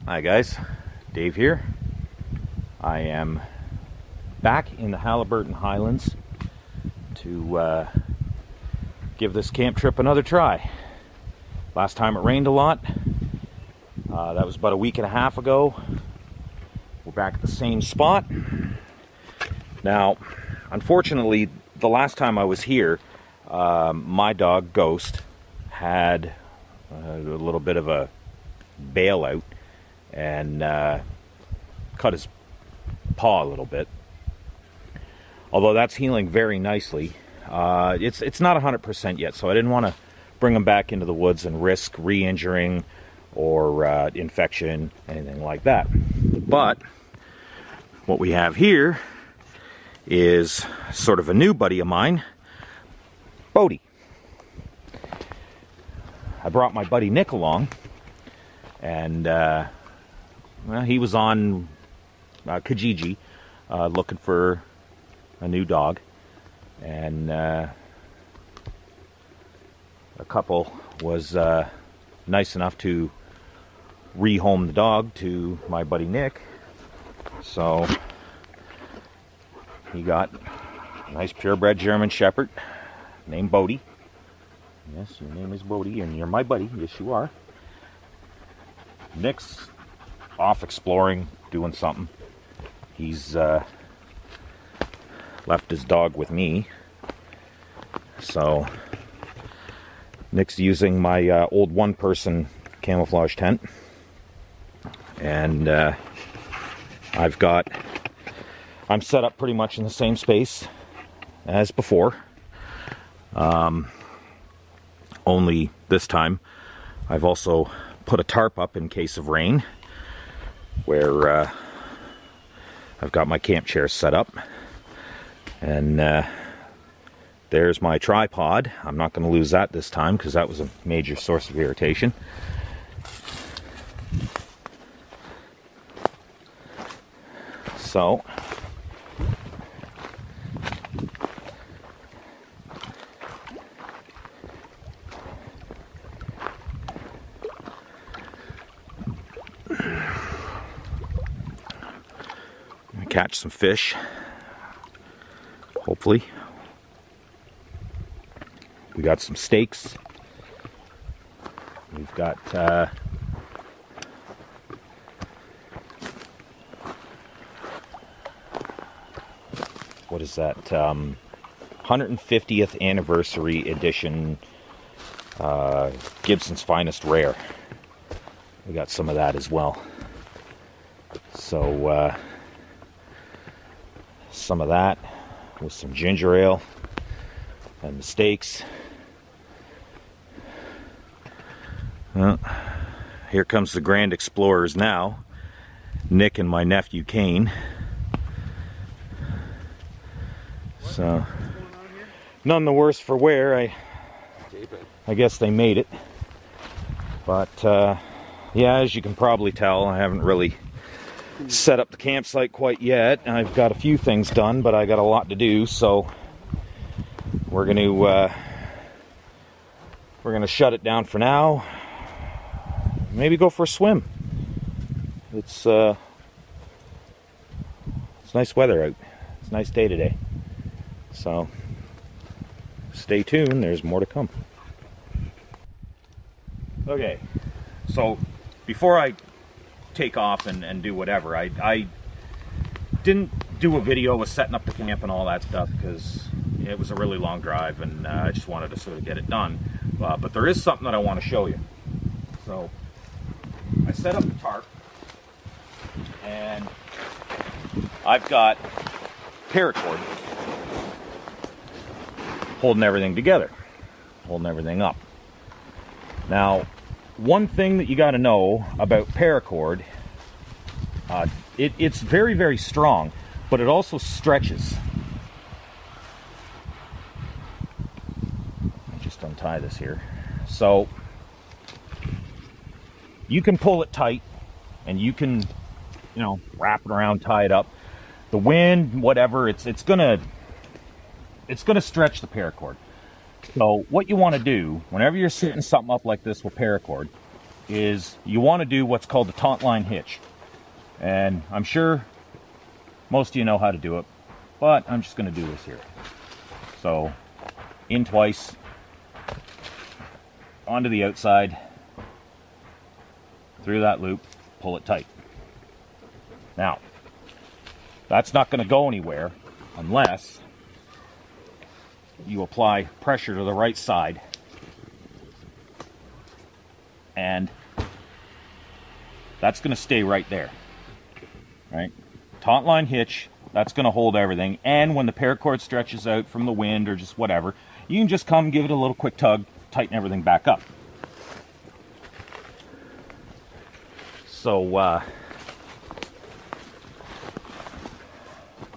Hi guys, Dave here. I am back in the Haliburton Highlands to give this camp trip another try. Last time it rained a lot. That was about a week and a half ago. We're back at the same spot. Now, unfortunately, the last time I was here, my dog Ghost had a little bit of a bailout and cut his paw a little bit. Although that's healing very nicely. It's not 100% yet, so I didn't want to bring him back into the woods and risk re-injuring or infection, anything like that. But what we have here is sort of a new buddy of mine, Bodie. I brought my buddy Nick along, and well, he was on Kijiji looking for a new dog, and a couple was nice enough to rehome the dog to my buddy Nick. So he got a nice purebred German Shepherd named Bodie. Yes, your name is Bodie, and you're my buddy. Yes, you are. Nick's off exploring, doing something. He's left his dog with me. So Nick's using my old one-person camouflage tent. And I'm set up pretty much in the same space as before. Only this time I've also put a tarp up in case of rain, where I've got my camp chair set up, and there's my tripod. I'm not going to lose that this time because that was a major source of irritation. So catch some fish, hopefully. We got some steaks. We've got what is that? 150th anniversary edition Gibson's Finest Rare. We got some of that as well. So some of that with some ginger ale and the steaks. Well, here comes the Grand Explorers now. Nick and my nephew Cain. So none the worse for wear. I guess they made it. But yeah, as you can probably tell, I haven't really set up the campsite quite yet. I've got a few things done, but I got a lot to do, so we're gonna shut it down for now. Maybe go for a swim. It's nice weather out. It's a nice day today. So stay tuned, there's more to come. Okay, so before I take off and do whatever, I didn't do a video with setting up the camp and all that stuff because it was a really long drive, and I just wanted to sort of get it done. But there is something that I want to show you. So I set up the tarp, and I've got paracord holding everything together, holding everything up. Now, one thing that you got to know about paracord, it's very, very strong, but it also stretches. I'll just untie this here. So you can pull it tight, and you can, you know, wrap it around, tie it up. The wind, whatever, it's gonna stretch the paracord. So what you want to do, whenever you're setting something up like this with paracord, is you want to do what's called the taut line hitch. And I'm sure most of you know how to do it, but I'm just going to do this here. So, in twice, onto the outside, through that loop, pull it tight. Now, that's not going to go anywhere unless you apply pressure to the right side, and that's going to stay right there. Right? Taut line hitch, that's going to hold everything, and when the paracord stretches out from the wind or just whatever, you can just come give it a little quick tug, tighten everything back up. So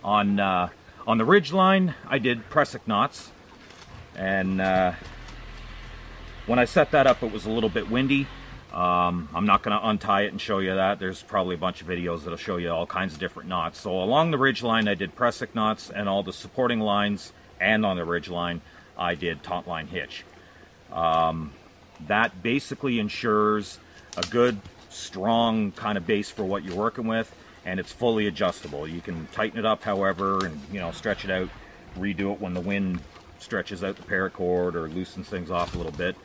on the ridge line, I did pressic knots, and when I set that up, it was a little bit windy. I'm not going to untie it and show you that. There's probably a bunch of videos that'll show you all kinds of different knots. So along the ridge line, I did pressic knots, and all the supporting lines, and on the ridge line, I did taut line hitch. That basically ensures a good, strong kind of base for what you're working with, and it's fully adjustable. You can tighten it up however, and stretch it out, redo it when the wind stretches out the paracord or loosens things off a little bit.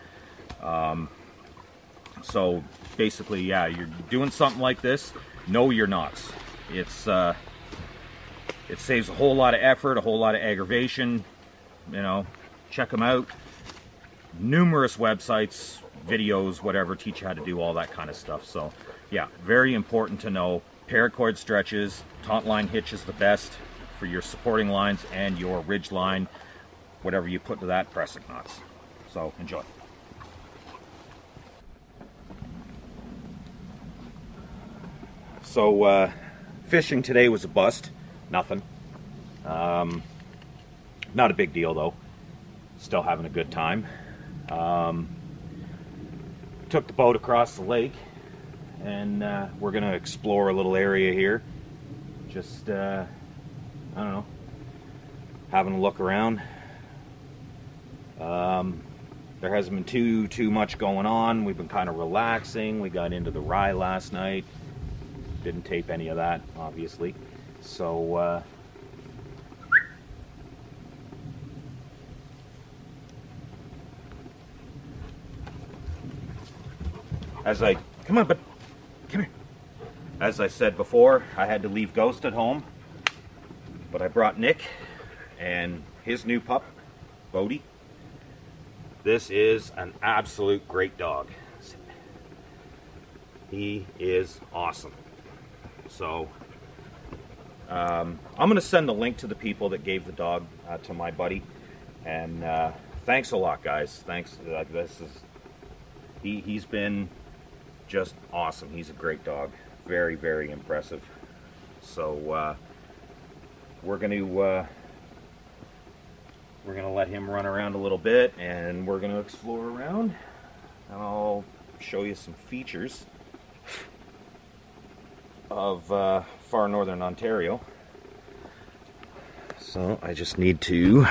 So basically, yeah, you're doing something like this, know your knots. It saves a whole lot of effort, a whole lot of aggravation. Check them out. Numerous websites, videos, whatever, teach you how to do all that kind of stuff. So yeah, very important to know paracord stretches. Taut line hitch is the best for your supporting lines and your ridge line, whatever you put to that, pressic knots. So enjoy. So fishing today was a bust. Nothing. Not a big deal though. Still having a good time. Took the boat across the lake, and we're gonna explore a little area here. Just I don't know, having a look around. There hasn't been too much going on. We've been kind of relaxing. We got into the rye last night. Didn't tape any of that, obviously. So come on, bud, come here. As I said before, I had to leave Ghost at home, but I brought Nick and his new pup, Bodie. This is an absolute great dog. He is awesome. So I'm going to send the link to the people that gave the dog to my buddy, and thanks a lot, guys. Thanks. He's been just awesome. He's a great dog. Very, very impressive. So we're going to let him run around a little bit, and we're going to explore around, and I'll show you some features of far northern Ontario. So I just need to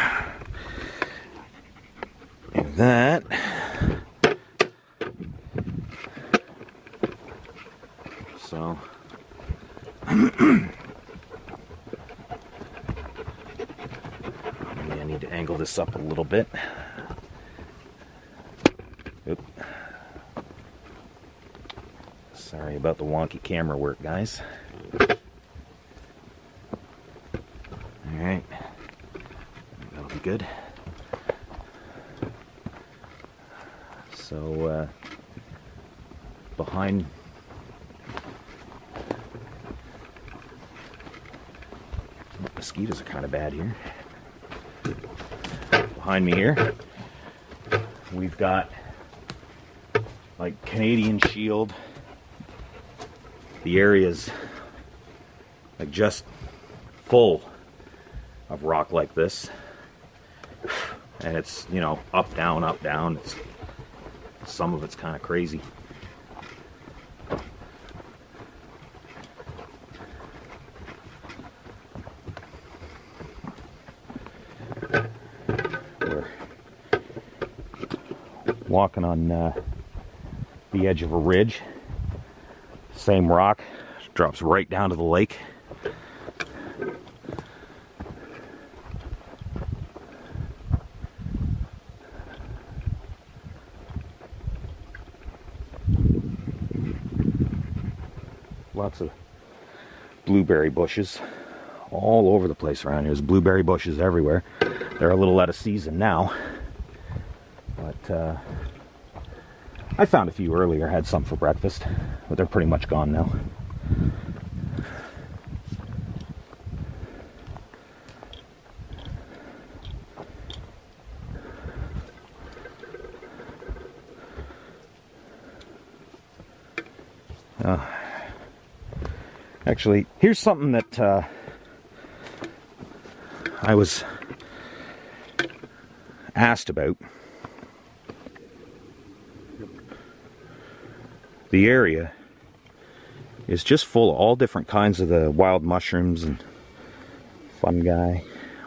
do that. So maybe I need to angle this up a little bit. Oop. Sorry about the wonky camera work, guys. Alright, that'll be good. So, behind mosquitoes are kind of bad here. Behind me here, we've got like Canadian Shield. The area's like just full of rock like this, and it's, you know, up down. It's, some of it's kind of crazy. We're walking on the edge of a ridge. Same rock drops right down to the lake. Lots of blueberry bushes all over the place around here. There's blueberry bushes everywhere. They're a little out of season now, but I found a few earlier, had some for breakfast, but they're pretty much gone now. Actually, here's something that I was asked about. The area is just full of all different kinds of the wild mushrooms and fungi,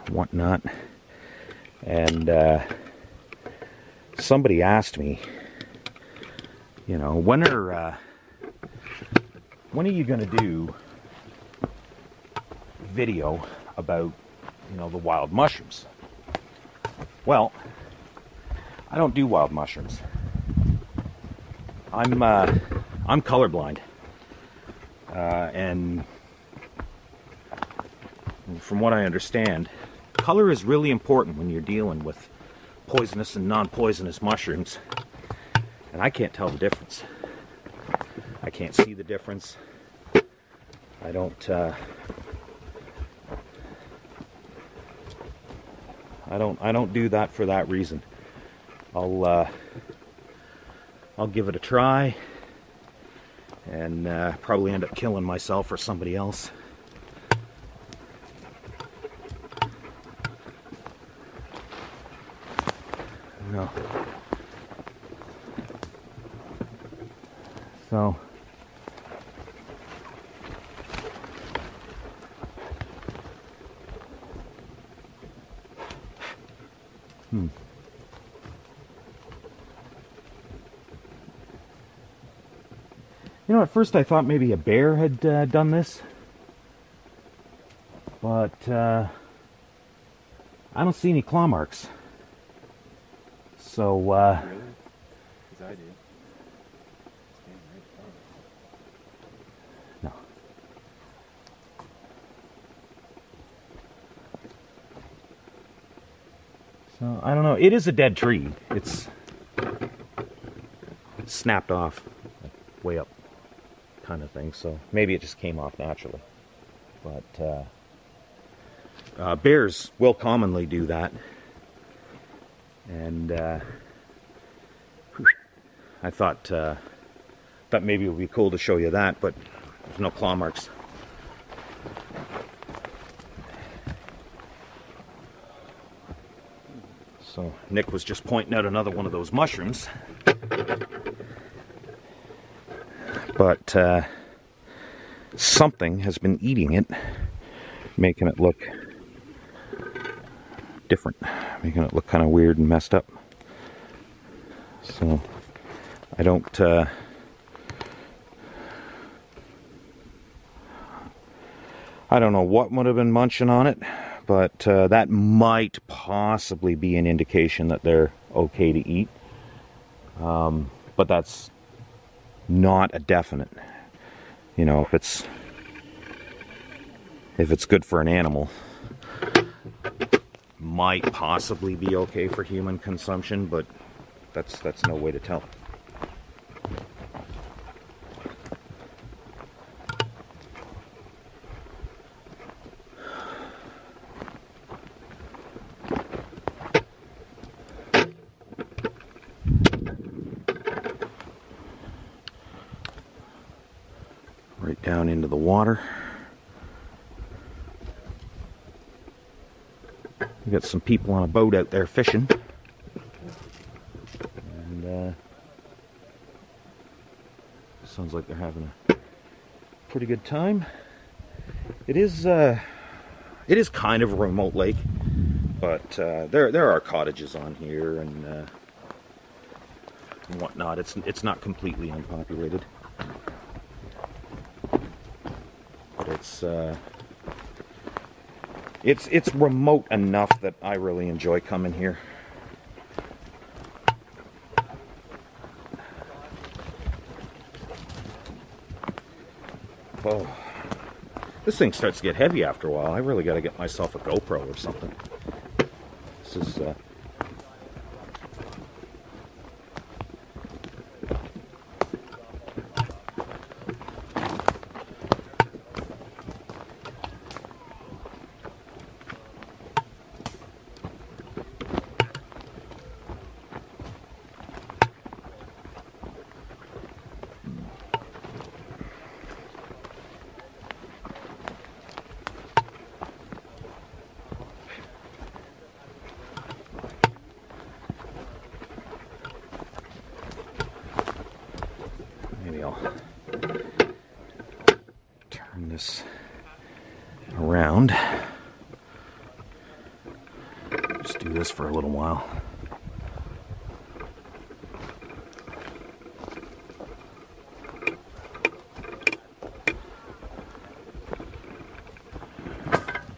whatnot. And somebody asked me, you know, when are you going to do video about, you know, the wild mushrooms? Well, I don't do wild mushrooms. I'm colorblind, and from what I understand, color is really important when you're dealing with poisonous and non-poisonous mushrooms, and I can't tell the difference. I can't see the difference. I don't do that for that reason. I'll give it a try and probably end up killing myself or somebody else. No. So you know, at first I thought maybe a bear had done this, but I don't see any claw marks. So, Really? 'Cause I do. No. So, I don't know. It is a dead tree. It's snapped off, like, way up, kind of thing. So, maybe it just came off naturally. But, bears will commonly do that. And I thought maybe it would be cool to show you that, but there's no claw marks. So Nick was just pointing out another one of those mushrooms, but something has been eating it, making it look different, making it look kind of weird and messed up. So I don't know what would have been munching on it, but that might possibly be an indication that they're okay to eat. But that's not a definite. You know, if it's good for an animal, might possibly be okay for human consumption, but that's no way to tell. Right down into the water. We got some people on a boat out there fishing, and sounds like they're having a pretty good time. It is kind of a remote lake, but there are cottages on here, and and whatnot. It's not completely unpopulated, but it's remote enough that I really enjoy coming here. Oh, this thing starts to get heavy after a while. I really got to get myself a GoPro or something. This is maybe I'll turn this around. Just do this for a little while.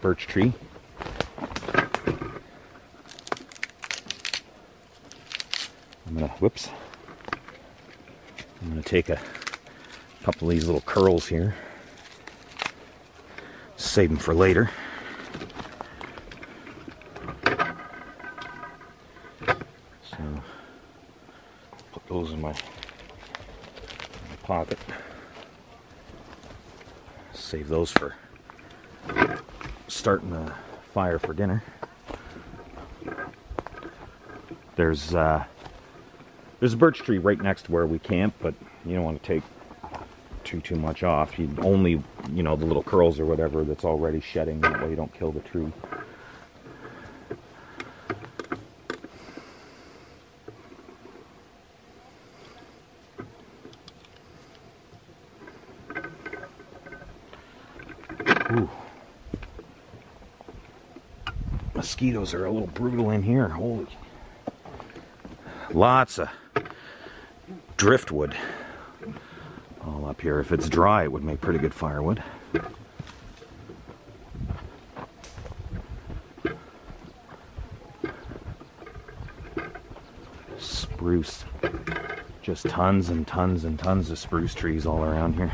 Birch tree. I'm gonna take a couple of these little curls here. Save them for later. So put those in my pocket. Save those for starting the fire for dinner. There's a birch tree right next to where we camp, but you don't want to take too much off. You only, the little curls or whatever that's already shedding. That way you don't kill the tree. Ooh. Mosquitoes are a little brutal in here. Holy. Lots of driftwood all up here. If it's dry, it would make pretty good firewood. Spruce. Just tons and tons and tons of spruce trees all around here.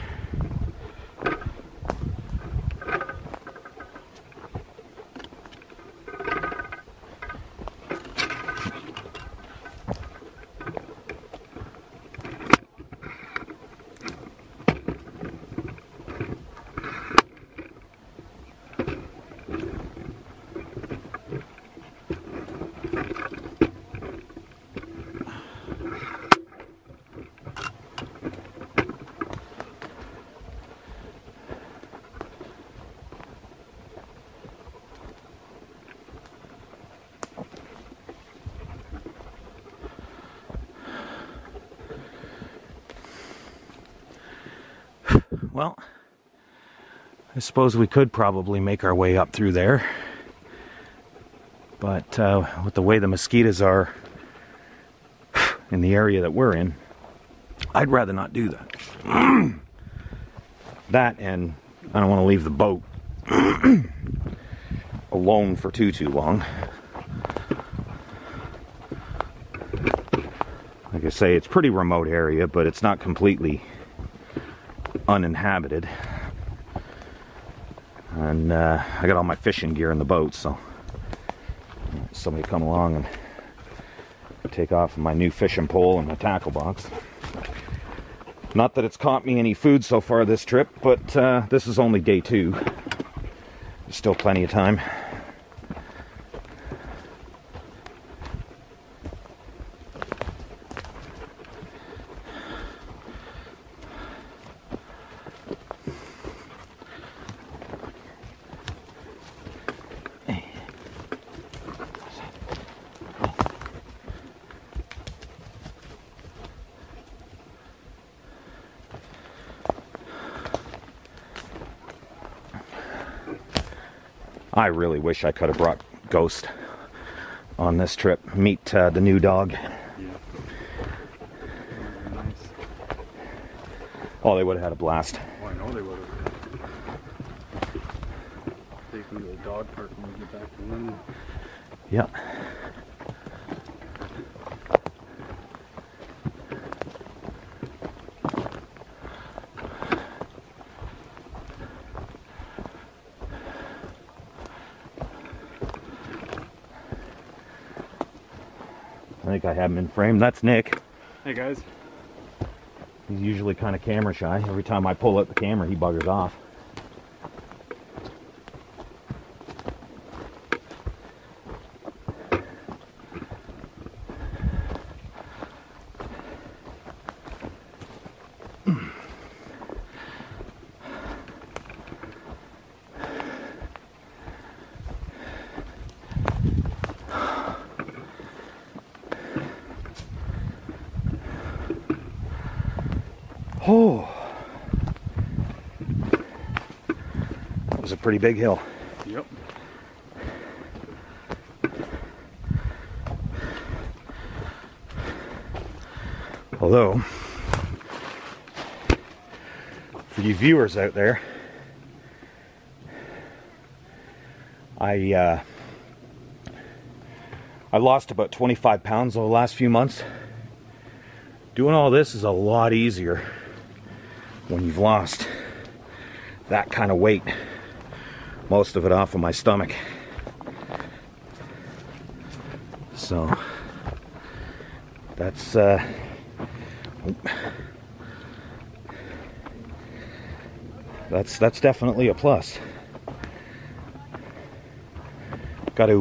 Well, I suppose we could probably make our way up through there, but with the way the mosquitoes are in the area that we're in, I'd rather not do that. That, and I don't want to leave the boat alone for too long. Like I say, it's a pretty remote area, but it's not completely uninhabited, and I got all my fishing gear in the boat, so somebody come along and take off my new fishing pole and my tackle box. Not that it's caught me any food so far this trip, but this is only day 2. There's still plenty of time. I really wish I could have brought Ghost on this trip. Meet the new dog. Yeah. Oh, they would have had a blast. Oh, I know they would have. Take them to the dog park when we get back to London. Yeah. I think I have him in frame. That's Nick. Hey guys. He's usually kind of camera shy. Every time I pull out the camera, he buggers off. Oh, that was a pretty big hill. Yep. Although, for you viewers out there, I lost about 25 pounds over the last few months. Doing all this is a lot easier when you've lost that kind of weight, most of it off of my stomach. So that's definitely a plus. I gotta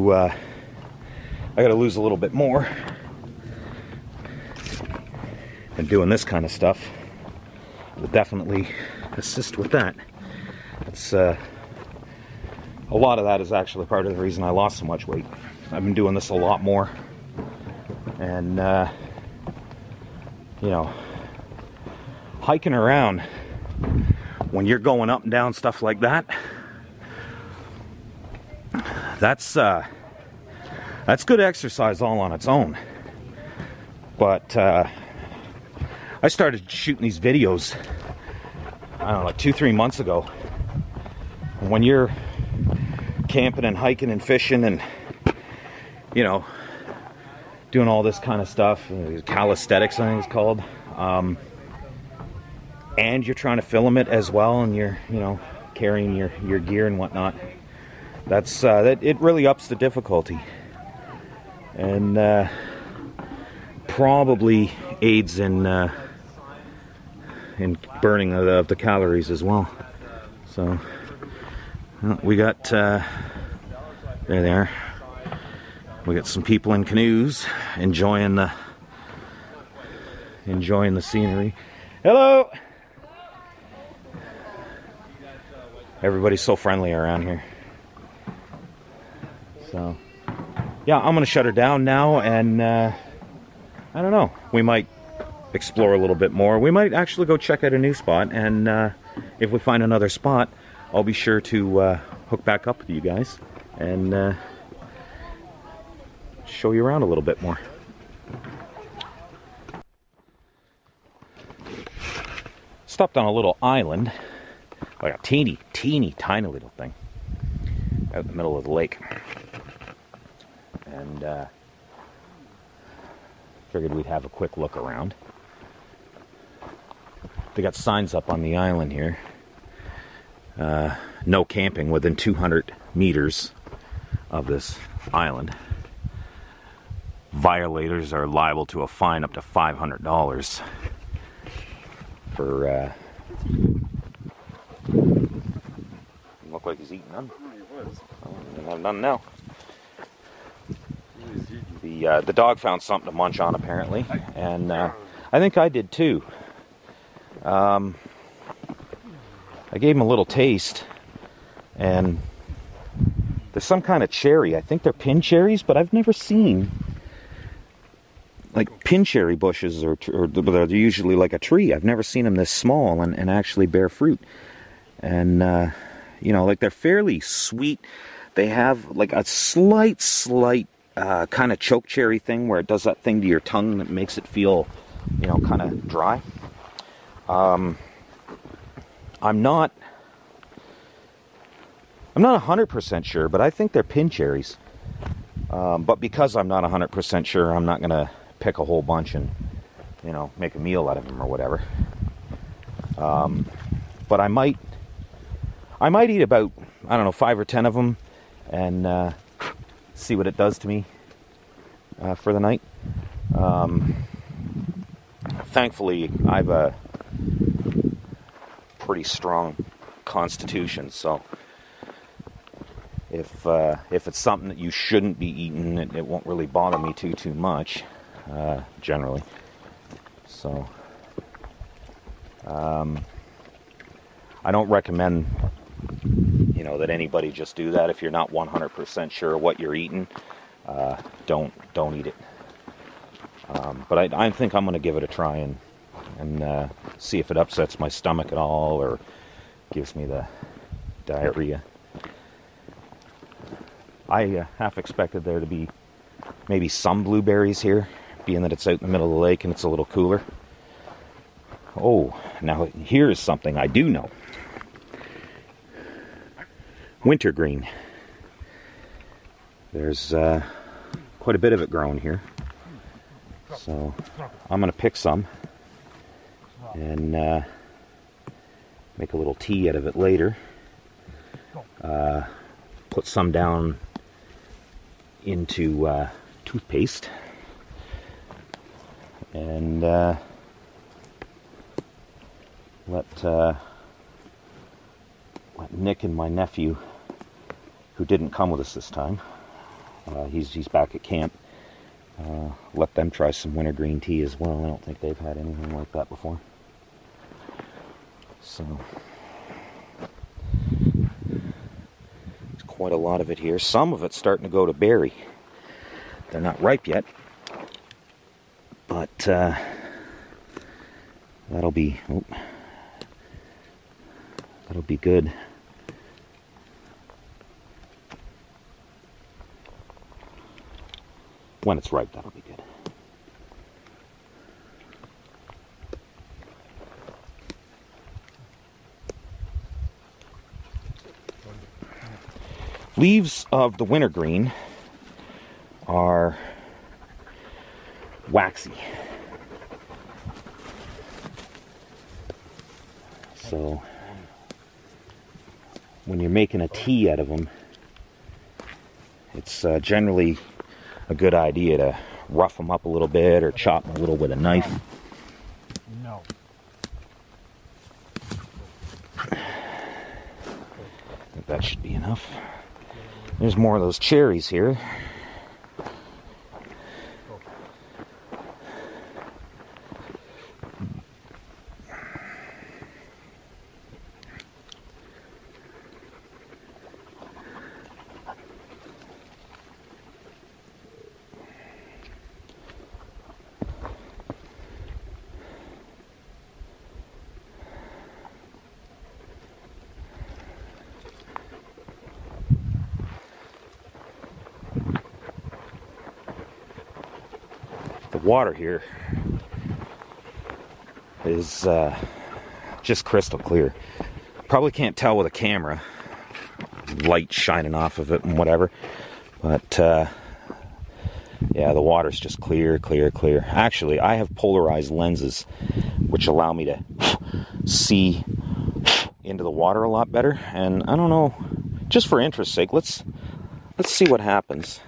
lose a little bit more, and doing this kind of stuff will definitely assist with that. It's a lot of that is actually part of the reason I lost so much weight. I've been doing this a lot more, and you know, hiking around when you're going up and down stuff like that, that's good exercise all on its own. But I started shooting these videos, I don't know, like 2-3 months ago. And when you're camping and hiking and fishing and, you know, doing all this kind of stuff, calisthenics I think it's called, and you're trying to film it as well, and you're, you know, carrying your gear and whatnot, that's it really ups the difficulty, and probably aids in burning of the calories as well. So well, we got there they are. We got some people in canoes enjoying the scenery. Hello. Everybody's so friendly around here. So yeah, I'm gonna shut her down now, and I don't know, we might explore a little bit more. We might actually go check out a new spot, and if we find another spot, I'll be sure to hook back up with you guys and show you around a little bit more. Stopped on a little island, like a teeny tiny little thing out in the middle of the lake, and figured we'd have a quick look around. They got signs up on the island here. No camping within 200 meters of this island. Violators are liable to a fine up to $500 for look like he's eating none. Oh, he was. Oh, he doesn't have none now. The dog found something to munch on apparently, and I think I did too. I gave him a little taste, and there's some kind of cherry. I think they're pin cherries, but I've never seen like pin cherry bushes, or they're usually like a tree. I've never seen them this small and actually bear fruit. And you know, like, they're fairly sweet. They have like a slight kind of choke cherry thing where it does that thing to your tongue that makes it feel, you know, kind of dry. I'm not 100% sure, but I think they're pin cherries. But because I'm not 100% sure, I'm not going to pick a whole bunch and, you know, make a meal out of them or whatever. But I might eat about, I don't know, 5 or 10 of them and see what it does to me for the night. Thankfully, I have a pretty strong constitution, so if it's something that you shouldn't be eating, it won't really bother me too much, generally. So I don't recommend, you know, that anybody just do that. If you're not 100% sure what you're eating, don't eat it. But I think I'm going to give it a try and see if it upsets my stomach at all or gives me the diarrhea. I half expected there to be maybe some blueberries here, being that it's out in the middle of the lake and it's a little cooler. Oh, now here's something I do know. Wintergreen. There's quite a bit of it growing here. So I'm going to pick some and make a little tea out of it later. Put some down into toothpaste and let Nick and my nephew, who didn't come with us this time, he's back at camp, let them try some wintergreen tea as well. I don't think they've had anything like that before. So there's quite a lot of it here. Some of it's starting to go to berry. They're not ripe yet, but that'll be good. When it's ripe, that'll be good. Leaves of the wintergreen are waxy. So when you're making a tea out of them, it's generally a good idea to rough them up a little bit or chop them a little with a knife. No. I think that should be enough. There's more of those cherries here. The water here is just crystal clear. Probably can't tell with a camera, light shining off of it and whatever, but yeah, the water's just clear. Actually, I have polarized lenses which allow me to see into the water a lot better, and I don't know, just for interest's sake, let's see what happens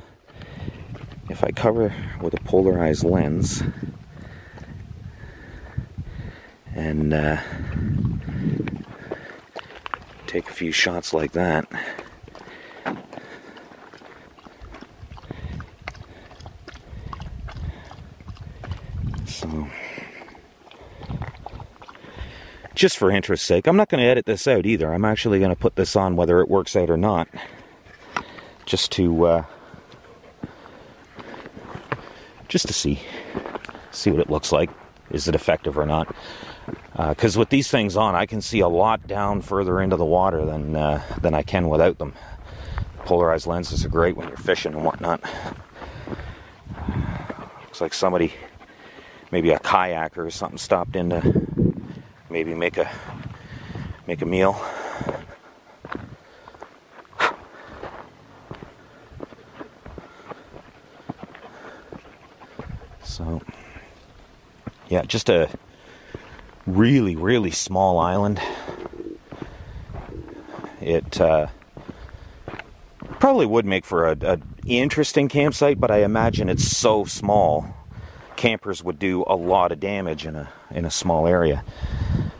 if I cover with a polarized lens and take a few shots like that. So, just for interest's sake, I'm not going to edit this out either. I'm actually going to put this on whether it works out or not, just to see what it looks like. Is it effective or not? Because with these things on, I can see a lot down further into the water than I can without them. Polarized lenses are great when you're fishing and whatnot. Looks like somebody, maybe a kayaker or something, stopped in to maybe make a make a meal. So, yeah, just a really, really small island. It probably would make for a interesting campsite, but I imagine it's so small, campers would do a lot of damage in a small area.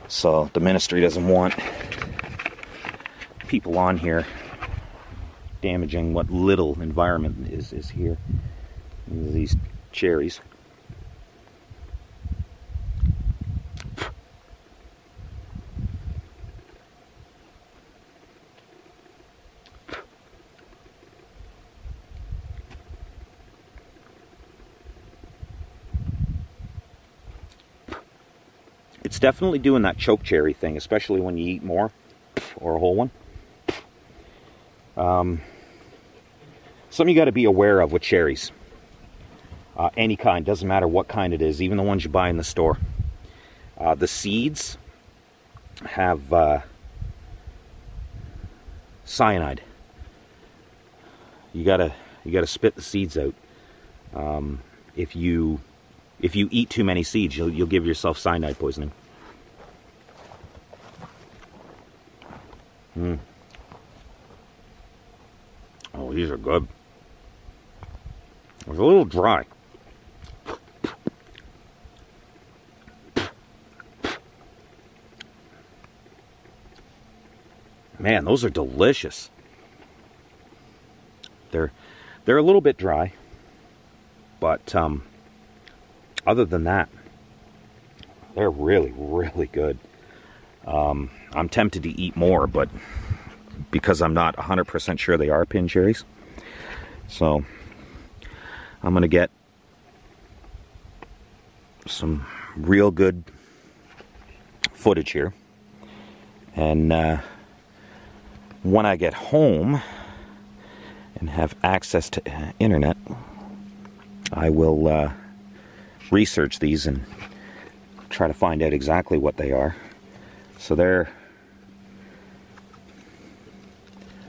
So the ministry doesn't want people on here damaging what little environment is here. These cherries. It's definitely doing that choke cherry thing, especially when you eat more, or a whole one. Something you got to be aware of with cherries. Any kind, doesn't matter what kind it is, even the ones you buy in the store. The seeds have cyanide. You gotta spit the seeds out. If you eat too many seeds, you'll give yourself cyanide poisoning. Oh, these are good. It's a little dry. Man, those are delicious. They're a little bit dry, but other than that, they're really, really good. I'm tempted to eat more, but because I'm not 100% sure they are pin cherries, so I'm going to get some real good footage here. And when I get home and have access to internet, I will research these and try to find out exactly what they are. So they're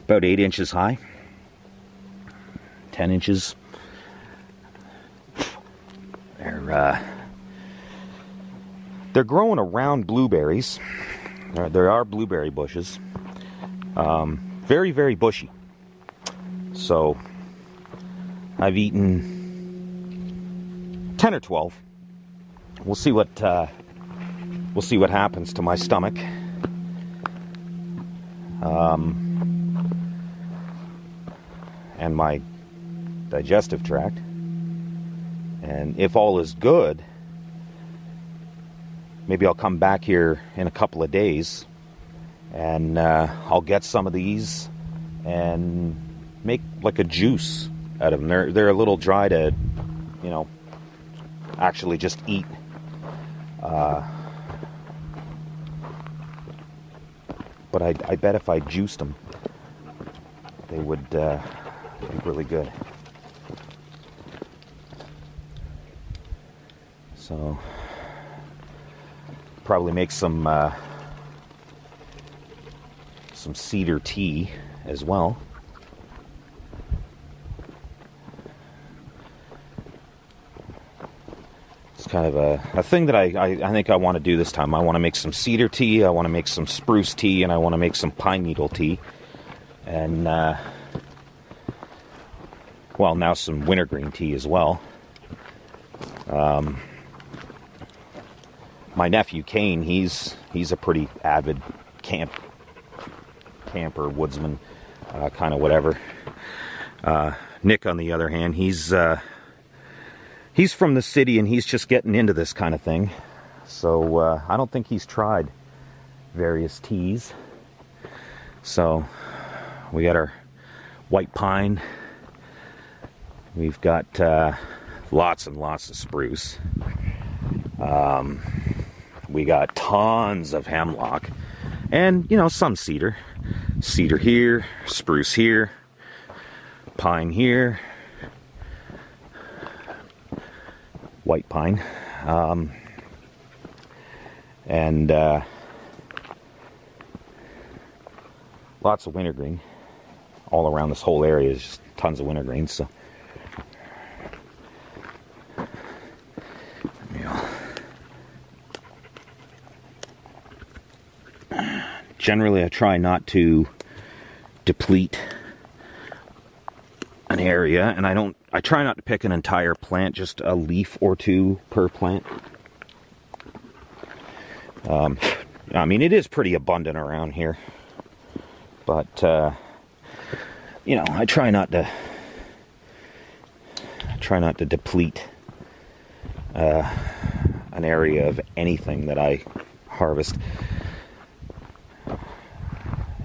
about 8 inches high, 10 inches. They're growing around blueberries. There are blueberry bushes. Very, very bushy. So I've eaten 10 or 12. We'll see what happens to my stomach. And my digestive tract. And if all is good, maybe I'll come back here in a couple of days and I'll get some of these and make like a juice out of them. They're a little dry to, actually just eat. But I bet if I juiced them, they would be really good. So probably make some cedar tea as well. It's kind of a thing that I think I want to do this time. I want to make some cedar tea, I want to make some spruce tea, and I want to make some pine needle tea. And, well, now some wintergreen tea as well. My nephew Cain, he's a pretty avid camper, woodsman, kind of whatever. Nick, on the other hand, he's from the city and he's just getting into this kind of thing. So I don't think he's tried various teas. So we got our white pine. We've got lots and lots of spruce. We got tons of hemlock. And, some cedar. Cedar here, spruce here, pine here, white pine. lots of wintergreen. All around this whole area is just tons of wintergreen. So, generally, I try not to deplete an area, and I try not to pick an entire plant, just a leaf or two per plant. I mean, it is pretty abundant around here, but you know, I try not to deplete an area of anything that I harvest.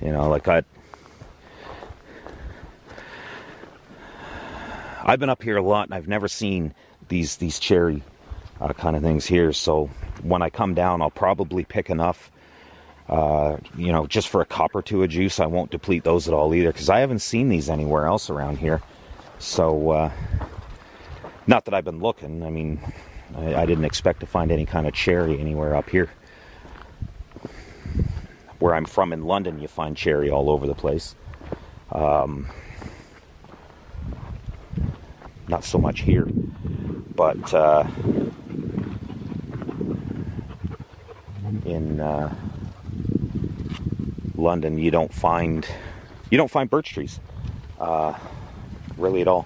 You know, like I've been up here a lot, and I've never seen these cherry kind of things here. So when I come down, I'll probably pick enough, you know, just for a cup or two of juice. I won't deplete those at all either, because I haven't seen these anywhere else around here. So, not that I've been looking. I mean, I didn't expect to find any kind of cherry anywhere up here. Where I'm from in London, you find cherry all over the place. Not so much here, but in London, you don't find birch trees, really at all.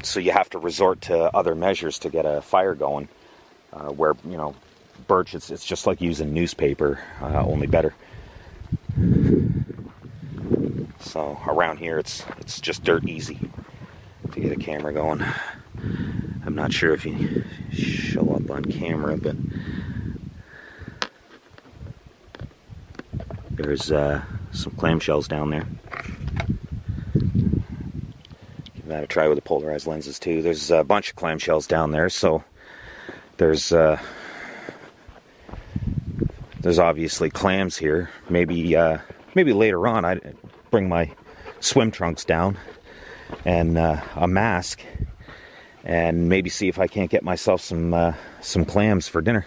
So you have to resort to other measures to get a fire going. Where, you know, birch, it's just like using newspaper, only better. So around here, it's just dirt easy to get a camera going. I'm not sure if you show up on camera, but there's some clamshells down there. Give that a try with the polarized lenses too. There's a bunch of clamshells down there, so there's obviously clams here. Maybe later on I'd bring my swim trunks down and a mask, and maybe see if I can't get myself some clams for dinner.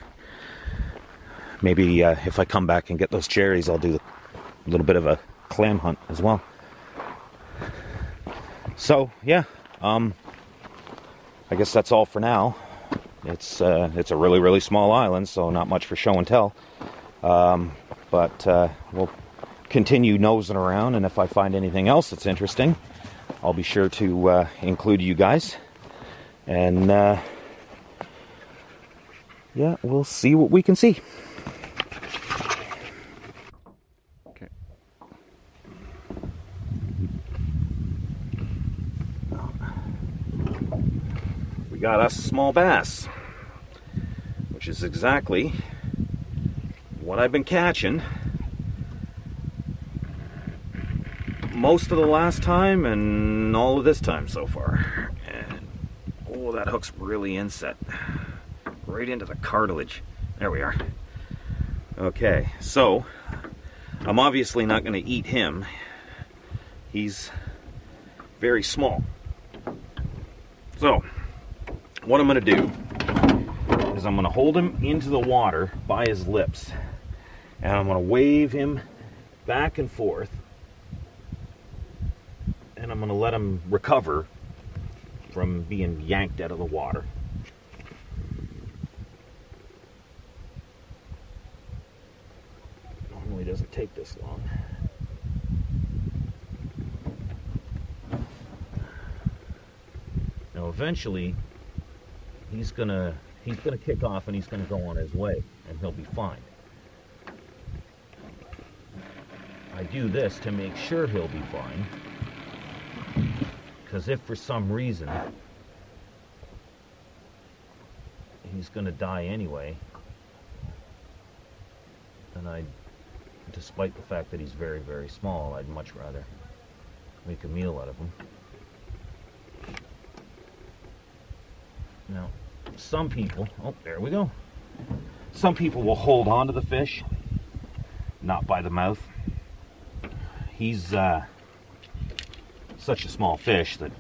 Maybe if I come back and get those cherries, I'll do a little bit of a clam hunt as well. So yeah, I guess that's all for now. It's a really, really small island, so not much for show and tell. But we'll continue nosing around, and if I find anything else that's interesting, I'll be sure to include you guys. And yeah, we'll see what we can see. Okay. We got us a small bass, which is exactly what I've been catching most of the last time and all of this time so far. And oh, that hook's really inset right into the cartilage. There we are. Okay, so I'm obviously not going to eat him. He's very small. So what I'm going to do is I'm going to hold him into the water by his lips, and I'm going to wave him back and forth, and I'm going to let him recover from being yanked out of the water. Normally doesn't take this long. Now eventually he's gonna kick off, and he's gonna go on his way, and he'll be fine. I do this to make sure he'll be fine, because if for some reason he's gonna die anyway, then despite the fact that he's very, very small, I'd much rather make a meal out of him. Now, some people, oh, there we go. Some people will hold on to the fish, not by the mouth. He's such a small fish that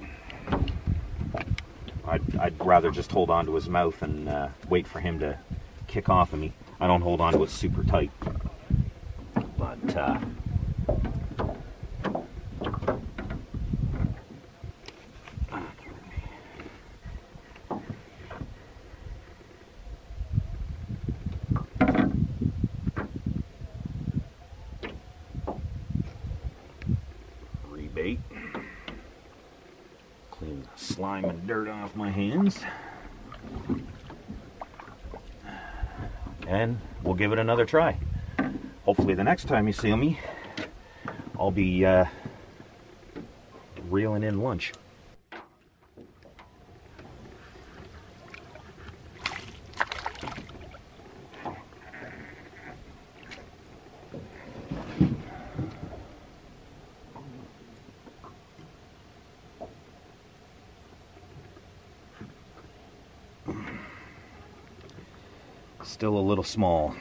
I'd rather just hold on to his mouth and wait for him to kick off of me. I don't hold on to it super tight. But slime and dirt off my hands. And we'll give it another try. Hopefully the next time you see me, I'll be reeling in lunch. Still a little small.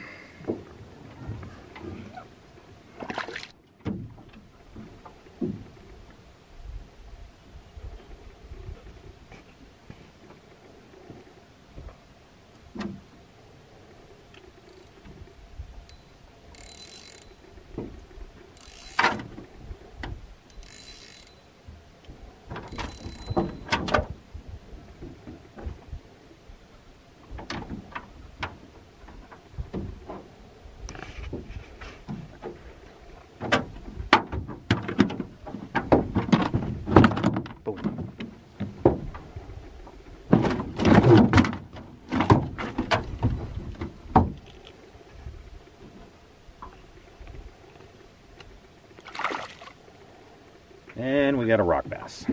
And we got a rock bass.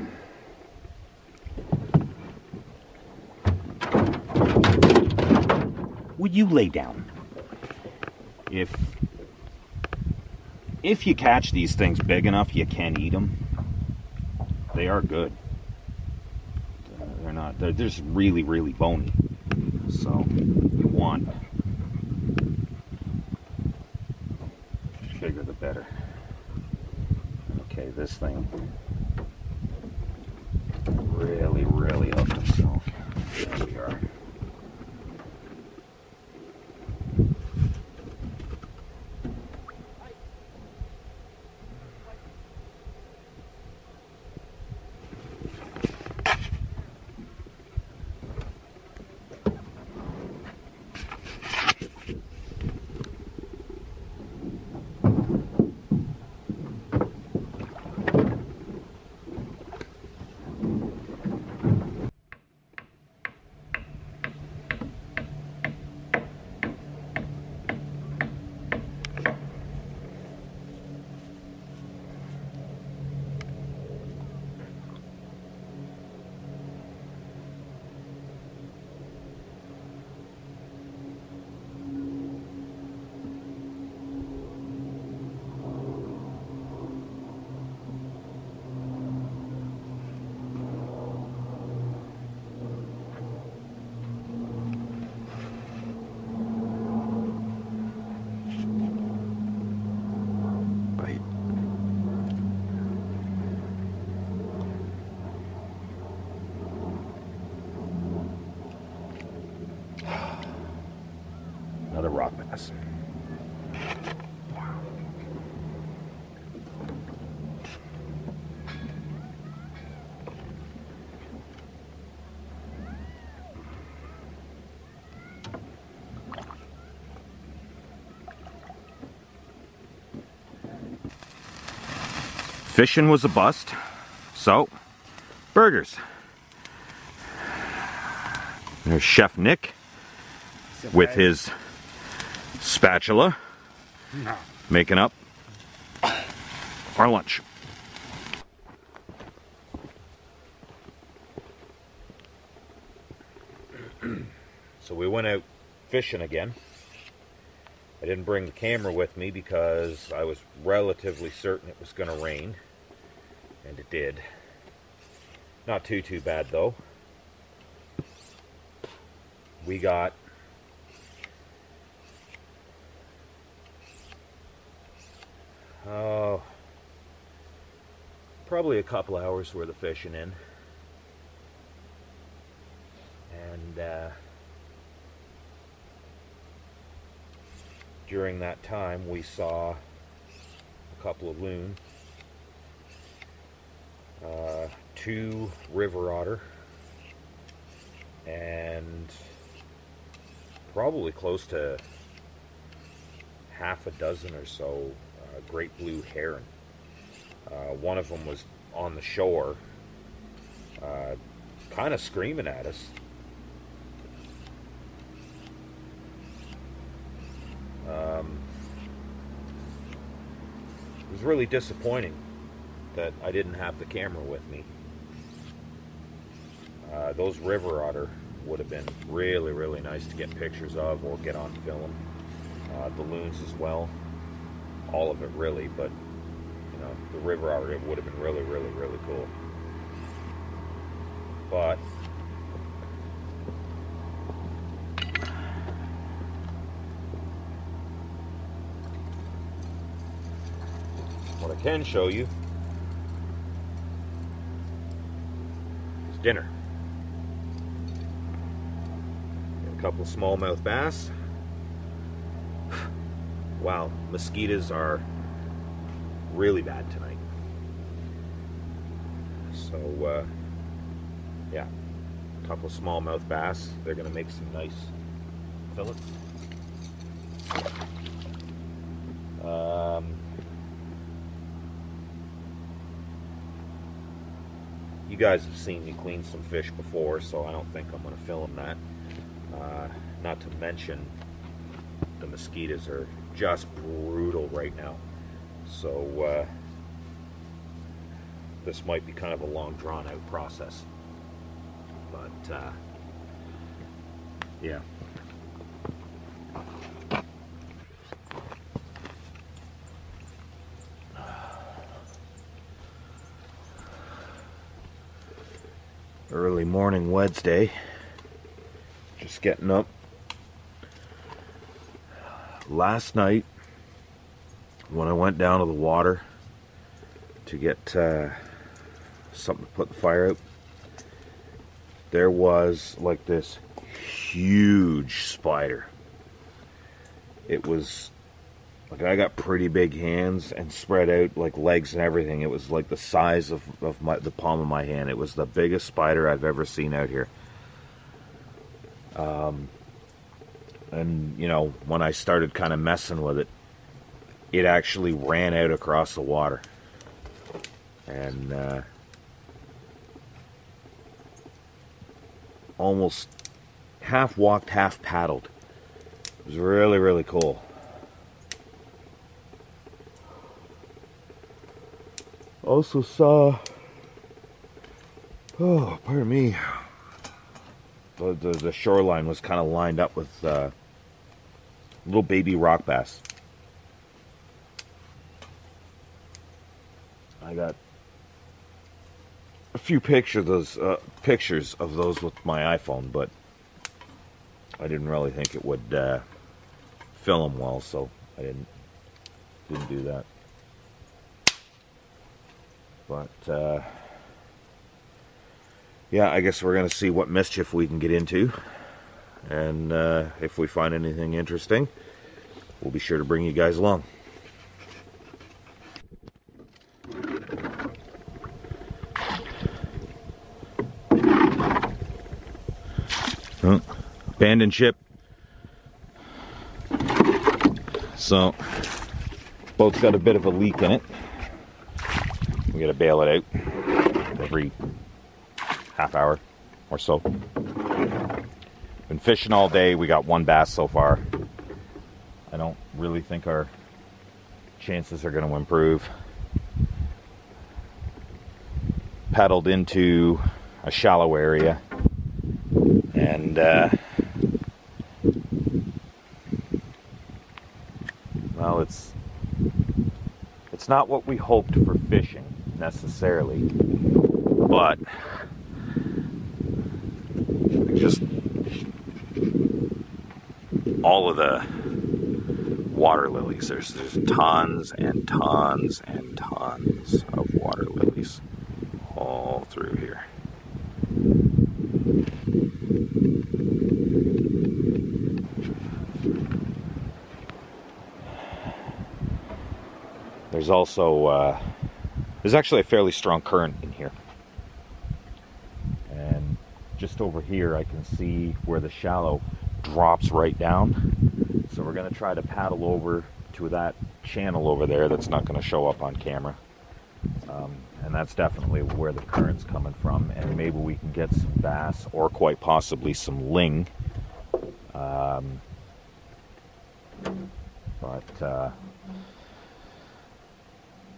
Would you lay down? If you catch these things big enough, you can eat them. They are good. They're just really, really bony. So you want bigger the better. Okay, this thing really, really hooked himself. There we are. Another rock bass. Fishing was a bust, so burgers. There's Chef Nick with his spatula making up our lunch. So we went out fishing again. I didn't bring the camera with me because I was relatively certain it was going to rain, and it did. Not too bad though. We got probably a couple hours worth of fishing in, and during that time we saw a couple of loon, 2 river otter, and probably close to half a dozen or so great blue heron. One of them was on the shore, kind of screaming at us. It was really disappointing that I didn't have the camera with me. Those river otter would have been really, really nice to get pictures of or get on film. The loons as well. All of it really, but you know, the river otter, it would have been really, really, really cool. But what I can show you is dinner. Got a couple of smallmouth bass. Wow, mosquitoes are really bad tonight. So, yeah, a couple of smallmouth bass. They're going to make some nice fillets. You guys have seen me clean some fish before, so I don't think I'm going to film that. Not to mention, the mosquitoes are just brutal right now. So this might be kind of a long drawn out process. But yeah. Early morning Wednesday. Just getting up. Last night, when I went down to the water to get something to put the fire out, there was like this huge spider. It was like, I got pretty big hands and spread out like legs and everything. It was like the size of the palm of my hand. It was the biggest spider I've ever seen out here. And you know, when I started kind of messing with it, it actually ran out across the water. And almost half walked, half paddled. It was really, really cool. Also saw, oh, pardon me, the shoreline was kind of lined up with little baby rock bass. I got a few pictures of those with my iPhone, but I didn't really think it would film well, so I didn't do that. But yeah, I guess we're going to see what mischief we can get into. And if we find anything interesting, we'll be sure to bring you guys along. Oh, abandoned ship. So, boat's got a bit of a leak in it. We gotta bail it out every half hour or so. Been fishing all day. We got one bass so far. I don't really think our chances are going to improve. Paddled into a shallow area, and well, it's not what we hoped for fishing necessarily, but just all of the water lilies. There's tons and tons and tons of water lilies all through here. There's also there's actually a fairly strong current in here, and just over here I can see where the shallow drops right down. So we're going to try to paddle over to that channel over there that's not going to show up on camera, And that's definitely where the current's coming from, and maybe we can get some bass or quite possibly some ling.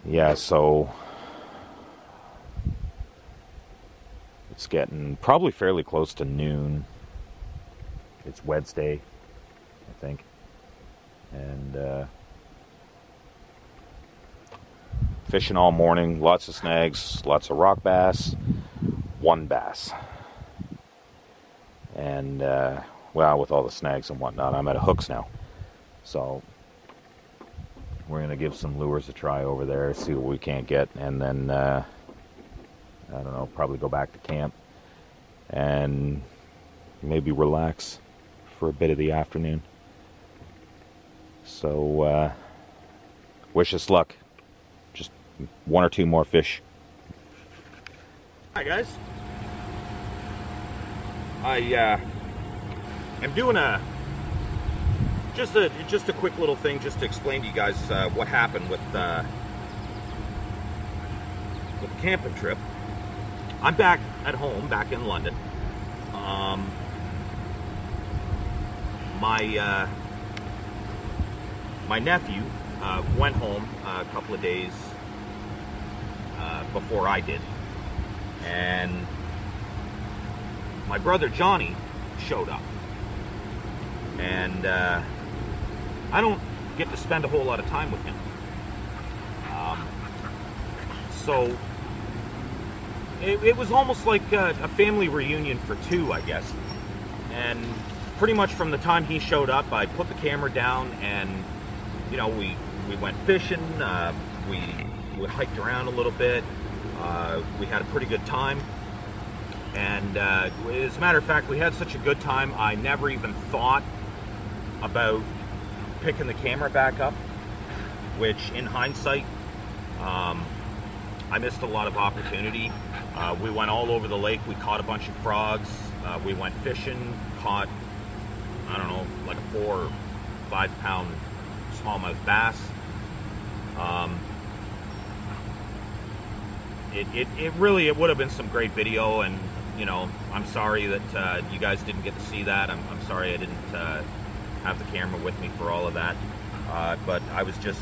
Yeah, so it's getting probably fairly close to noon. It's Wednesday, I think, and fishing all morning, lots of snags, lots of rock bass, one bass. And, well, with all the snags and whatnot, I'm at hooks now. So, we're going to give some lures a try over there, see what we can't get, and then, I don't know, probably go back to camp and maybe relax for a bit of the afternoon. So, wish us luck. Just one or two more fish. Hi guys. I'm doing just a quick little thing just to explain to you guys what happened with the camping trip. I'm back at home, back in London. My nephew went home a couple of days before I did, and my brother Johnny showed up, and I don't get to spend a whole lot of time with him, so it was almost like a family reunion for two, I guess. And pretty much from the time he showed up, I put the camera down, and you know, we went fishing, we hiked around a little bit, we had a pretty good time, and as a matter of fact, we had such a good time, I never even thought about picking the camera back up, which in hindsight, I missed a lot of opportunity. We went all over the lake, we caught a bunch of frogs, we went fishing, caught, I don't know, like a 4 or 5 pound smallmouth bass. It would have been some great video, and you know, I'm sorry that you guys didn't get to see that. I'm sorry I didn't have the camera with me for all of that, but I was just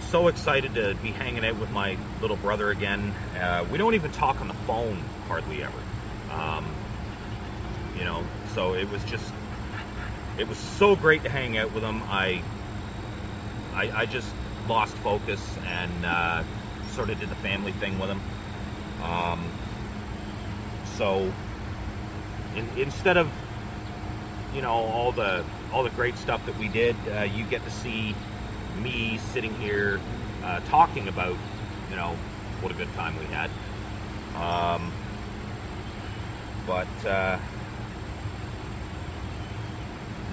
so excited to be hanging out with my little brother again. We don't even talk on the phone hardly ever, you know, so it was so great to hang out with him. I just lost focus and sort of did the family thing with him. So instead of, you know, all the great stuff that we did, you get to see me sitting here talking about, you know, what a good time we had.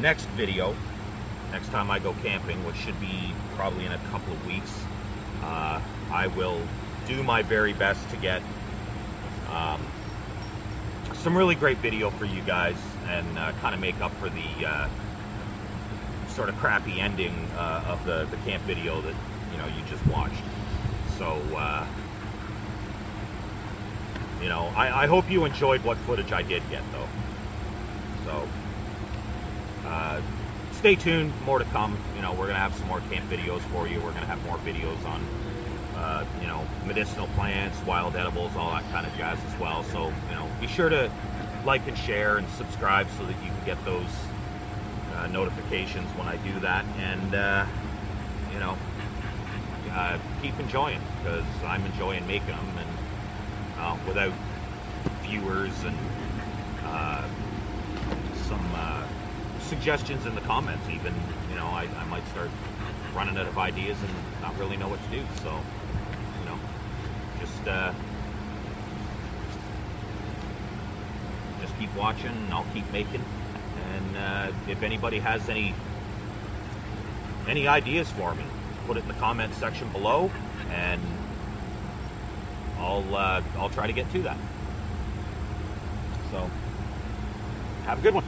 Next video, next time I go camping, which should be probably in a couple of weeks, I will do my very best to get some really great video for you guys, and kind of make up for the sort of crappy ending of the camp video that, you know, you just watched. So you know, I hope you enjoyed what footage I did get, though. So stay tuned, more to come. You know, we're gonna have some more camp videos for you. We're gonna have more videos on you know, medicinal plants, wild edibles, all that kind of jazz as well. So, you know, be sure to like and share and subscribe so that you can get those notifications when I do that, and you know, keep enjoying, because I'm enjoying making them, and without viewers and some suggestions in the comments even, you know, I might start running out of ideas and not really know what to do. So, you know, just keep watching, and I'll keep making. And if anybody has any ideas for me, put it in the comments section below, and I'll try to get to that. So, have a good one.